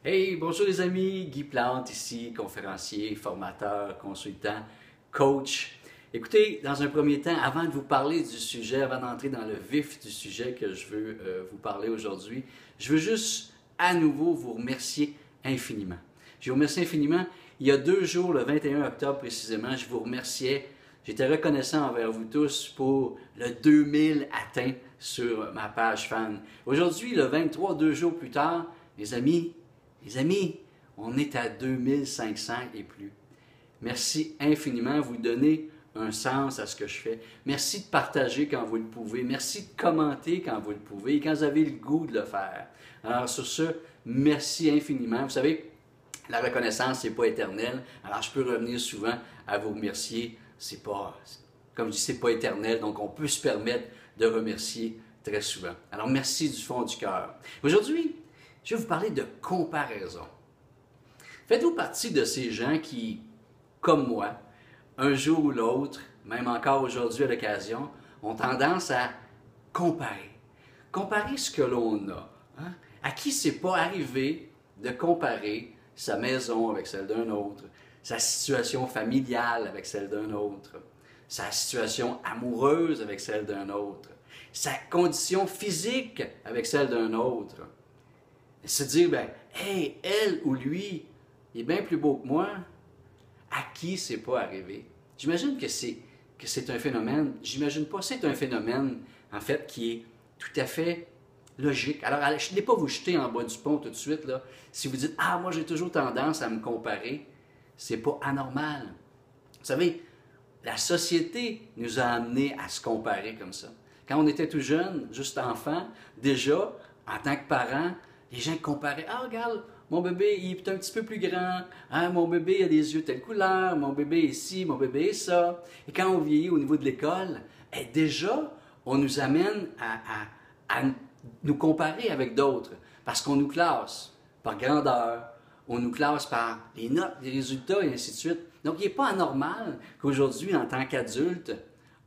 Hey, bonjour les amis, Guy Plante ici, conférencier, formateur, consultant, coach. Écoutez, dans un premier temps, avant de vous parler du sujet, avant d'entrer dans le vif du sujet que je veux vous parler aujourd'hui, je veux juste à nouveau vous remercier infiniment. Je vous remercie infiniment. Il y a 2 jours, le 21 octobre précisément, je vous remerciais. J'étais reconnaissant envers vous tous pour le 2000 atteints sur ma page fan. Aujourd'hui, le 23, 2 jours plus tard, les amis, on est à 2500 et plus. Merci infiniment, vous donnez un sens à ce que je fais. Merci de partager quand vous le pouvez. Merci de commenter quand vous le pouvez et quand vous avez le goût de le faire. Alors sur ce, merci infiniment. Vous savez, la reconnaissance, c'est pas éternel. Alors je peux revenir souvent à vous remercier. C'est pas, comme je dis, c'est pas éternel, donc on peut se permettre de remercier très souvent. Alors merci du fond du cœur. Aujourd'hui, je vais vous parler de comparaison. Faites-vous partie de ces gens qui, comme moi, un jour ou l'autre, même encore aujourd'hui à l'occasion, ont tendance à comparer. Comparer ce que l'on a. Hein? À qui c'est pas arrivé de comparer sa maison avec celle d'un autre, sa situation familiale avec celle d'un autre, sa situation amoureuse avec celle d'un autre, sa condition physique avec celle d'un autre. Et se dire, ben, hey, elle ou lui, il est bien plus beau que moi. À qui c'est pas arrivé? J'imagine que c'est un phénomène, j'imagine pas, c'est un phénomène, en fait, qui est tout à fait logique. Alors, je n'ai pas vous jeter en bas du pont tout de suite, là. Si vous dites, ah, moi, j'ai toujours tendance à me comparer, c'est pas anormal. Vous savez, la société nous a amenés à se comparer comme ça. Quand on était tout jeune, juste enfant, déjà, en tant que parent, les gens comparaient. Ah, regarde, mon bébé, il est un petit peu plus grand. Ah, mon bébé, il a des yeux telle couleur. Mon bébé est ci, mon bébé est ça. Et quand on vieillit au niveau de l'école, déjà, on nous amène à nous comparer avec d'autres. Parce qu'on nous classe par grandeur, on nous classe par les notes, les résultats, et ainsi de suite. Donc, il n'est pas anormal qu'aujourd'hui, en tant qu'adulte,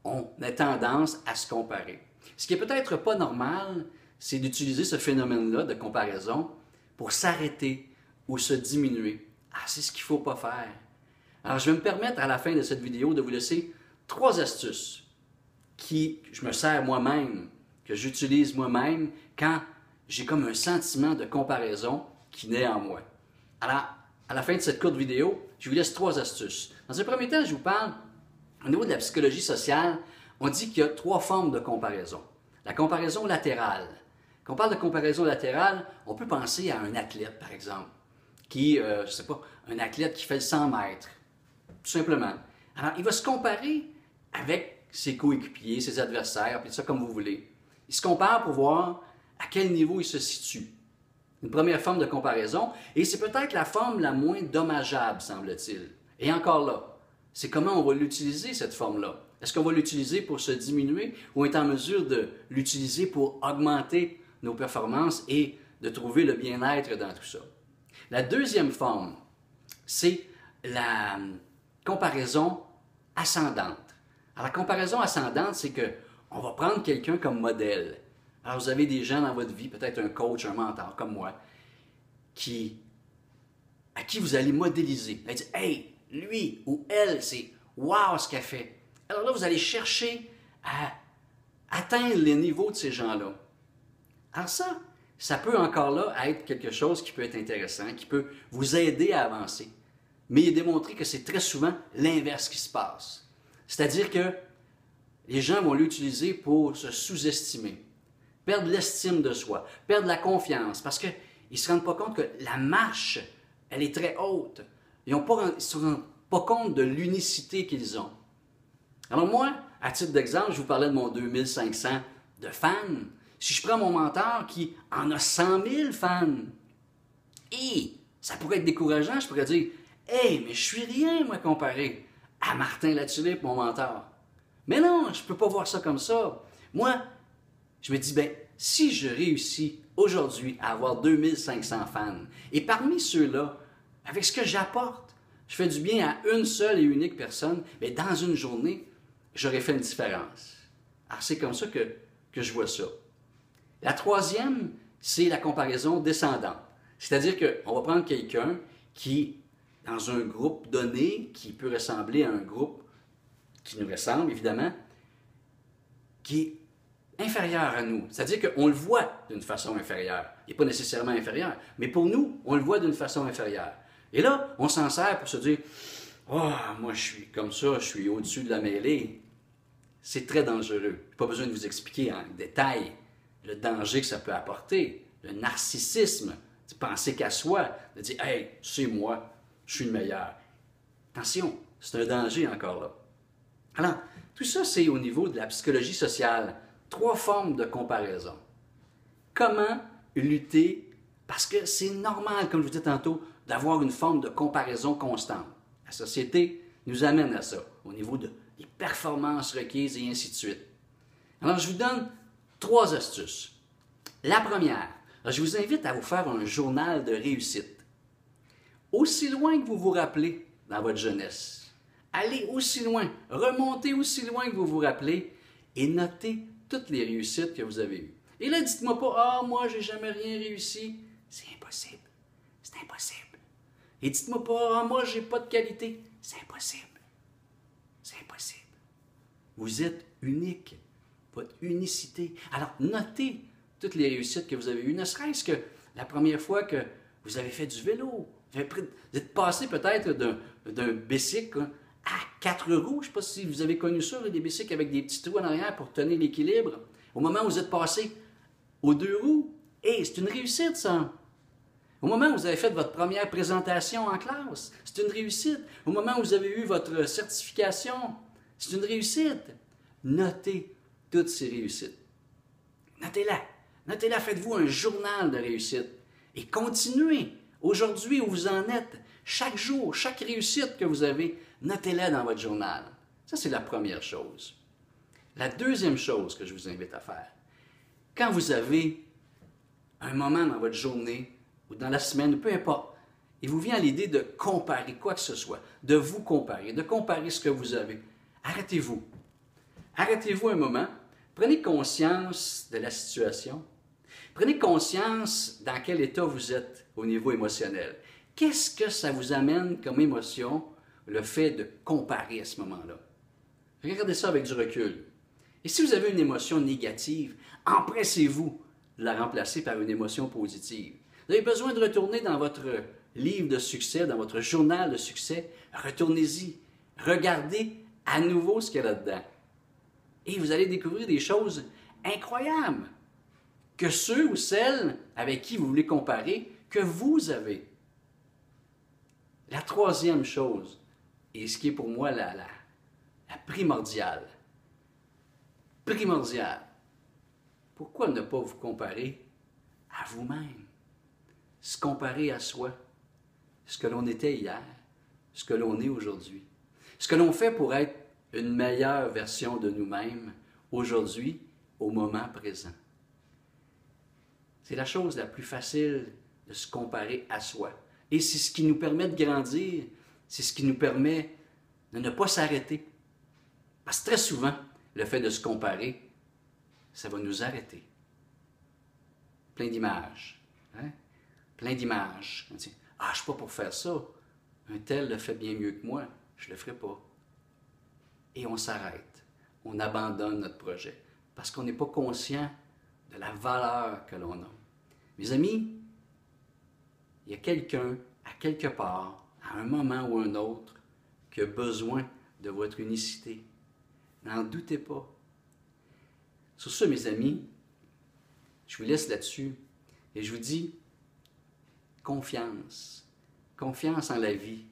on ait tendance à se comparer. Ce qui est peut-être pas normal, c'est d'utiliser ce phénomène-là de comparaison pour s'arrêter ou se diminuer. Ah, c'est ce qu'il ne faut pas faire. Alors, je vais me permettre à la fin de cette vidéo de vous laisser 3 astuces qui je me sers moi-même, que j'utilise moi-même quand j'ai comme un sentiment de comparaison qui naît en moi. Alors, à la fin de cette courte vidéo, je vous laisse 3 astuces. Dans un premier temps, je vous parle, au niveau de la psychologie sociale, on dit qu'il y a 3 formes de comparaison. La comparaison latérale. Quand on parle de comparaison latérale, on peut penser à un athlète, par exemple, qui, je ne sais pas, un athlète qui fait le 100 mètres, tout simplement. Alors, il va se comparer avec ses coéquipiers, ses adversaires, appelez ça comme vous voulez. Il se compare pour voir à quel niveau il se situe. Une première forme de comparaison, et c'est peut-être la forme la moins dommageable, semble-t-il. Et encore là, c'est comment on va l'utiliser, cette forme-là. Est-ce qu'on va l'utiliser pour se diminuer ou être en mesure de l'utiliser pour augmenter nos performances et de trouver le bien-être dans tout ça? La deuxième forme, c'est la comparaison ascendante. Alors, la comparaison ascendante, c'est qu'on va prendre quelqu'un comme modèle. Alors, vous avez des gens dans votre vie, peut-être un coach, un mentor comme moi, à qui vous allez modéliser. Vous allez dire, hey, lui ou elle, c'est wow ce qu'elle fait. Alors là, vous allez chercher à atteindre les niveaux de ces gens-là. Alors ça peut encore là être quelque chose qui peut être intéressant, qui peut vous aider à avancer. Mais il est démontré que c'est très souvent l'inverse qui se passe. C'est-à-dire que les gens vont l'utiliser pour se sous-estimer, perdre l'estime de soi, perdre la confiance, parce qu'ils ne se rendent pas compte que la marche, elle est très haute. Ils ne se rendent pas compte de l'unicité qu'ils ont. Alors moi, à titre d'exemple, je vous parlais de mon 2500 de fans. Si je prends mon mentor qui en a 100 000 fans, et ça pourrait être décourageant, je pourrais dire, « Hey, mais je suis rien, moi, comparé à Martin Latulippe, mon mentor. » Mais non, je ne peux pas voir ça comme ça. Moi, je me dis, ben, si je réussis aujourd'hui à avoir 2500 fans, et parmi ceux-là, avec ce que j'apporte, je fais du bien à une seule et unique personne, mais dans une journée, j'aurais fait une différence. Alors, c'est comme ça que je vois ça. La troisième, c'est la comparaison descendante. C'est-à-dire qu'on va prendre quelqu'un qui, dans un groupe donné, qui peut ressembler à un groupe qui nous ressemble, évidemment, qui est inférieur à nous. C'est-à-dire qu'on le voit d'une façon inférieure. Il n'est pas nécessairement inférieur, mais pour nous, on le voit d'une façon inférieure. Et là, on s'en sert pour se dire « Oh, moi je suis comme ça, je suis au-dessus de la mêlée ». C'est très dangereux. Je n'ai pas besoin de vous expliquer en détail le danger que ça peut apporter, le narcissisme, de penser qu'à soi, de dire « Hey, c'est moi, je suis le meilleur ». Attention, c'est un danger encore là. Alors, tout ça, c'est au niveau de la psychologie sociale. 3 formes de comparaison. Comment lutter? Parce que c'est normal, comme je vous disais tantôt, d'avoir une forme de comparaison constante. La société nous amène à ça, au niveau des performances requises et ainsi de suite. Alors, je vous donne 3 astuces. La première, je vous invite à vous faire un journal de réussite. Aussi loin que vous vous rappelez dans votre jeunesse. Allez aussi loin, remontez aussi loin que vous vous rappelez et notez toutes les réussites que vous avez eues. Et là, dites-moi pas « Ah, moi, j'ai jamais rien réussi ». C'est impossible. C'est impossible. Et dites-moi pas « Ah, moi, j'ai pas de qualité ». C'est impossible. C'est impossible. Vous êtes unique. Votre unicité. Alors, notez toutes les réussites que vous avez eues, ne serait-ce que la première fois que vous avez fait du vélo. Vous êtes passé peut-être d'un bicycle à 4 roues. Je ne sais pas si vous avez connu ça, des bicycles avec des petits trous en arrière pour tenir l'équilibre. Au moment où vous êtes passé aux 2 roues, c'est une réussite, ça. Au moment où vous avez fait votre première présentation en classe, c'est une réussite. Au moment où vous avez eu votre certification, c'est une réussite. Notez toutes ces réussites. Notez-la. Notez-la, faites-vous un journal de réussite. Et continuez. Aujourd'hui où vous en êtes, chaque jour, chaque réussite que vous avez, notez-la dans votre journal. Ça, c'est la première chose. La deuxième chose que je vous invite à faire, quand vous avez un moment dans votre journée ou dans la semaine, peu importe, il vous vient à l'idée de comparer quoi que ce soit, de vous comparer, de comparer ce que vous avez. Arrêtez-vous. Arrêtez-vous un moment, prenez conscience de la situation, prenez conscience dans quel état vous êtes au niveau émotionnel. Qu'est-ce que ça vous amène comme émotion, le fait de comparer à ce moment-là? Regardez ça avec du recul. Et si vous avez une émotion négative, empressez-vous de la remplacer par une émotion positive. Vous avez besoin de retourner dans votre livre de succès, dans votre journal de succès. Retournez-y. Regardez à nouveau ce qu'il y a là-dedans. Et vous allez découvrir des choses incroyables que ceux ou celles avec qui vous voulez comparer, que vous avez. La troisième chose, et ce qui est pour moi la primordiale, pourquoi ne pas vous comparer à vous-même? Se comparer à soi, ce que l'on était hier, ce que l'on est aujourd'hui, ce que l'on fait pour être une meilleure version de nous-mêmes aujourd'hui, au moment présent. C'est la chose la plus facile de se comparer à soi. Et c'est ce qui nous permet de grandir, c'est ce qui nous permet de ne pas s'arrêter. Parce que très souvent, le fait de se comparer, ça va nous arrêter. Plein d'images. Hein? Plein d'images. On dit, ah, je ne suis pas pour faire ça. Un tel le fait bien mieux que moi. Je ne le ferai pas. Et on s'arrête. On abandonne notre projet. Parce qu'on n'est pas conscient de la valeur que l'on a. Mes amis, il y a quelqu'un, à quelque part, à un moment ou un autre, qui a besoin de votre unicité. N'en doutez pas. Sur ce, mes amis, je vous laisse là-dessus et je vous dis confiance. Confiance en la vie.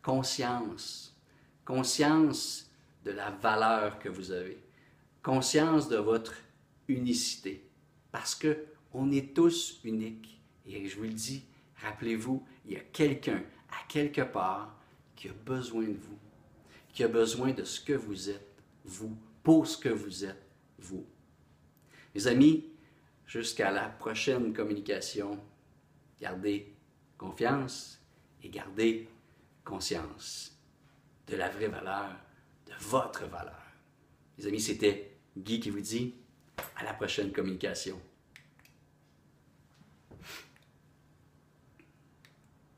Conscience. Conscience de la valeur que vous avez. Conscience de votre unicité. Parce qu'on est tous uniques. Et je vous le dis, rappelez-vous, il y a quelqu'un, à quelque part, qui a besoin de vous. Qui a besoin de ce que vous êtes, vous, pour ce que vous êtes, vous. Mes amis, jusqu'à la prochaine communication, gardez confiance et gardez conscience de la vraie valeur, de votre valeur. Mes amis, c'était Guy qui vous dit à la prochaine communication.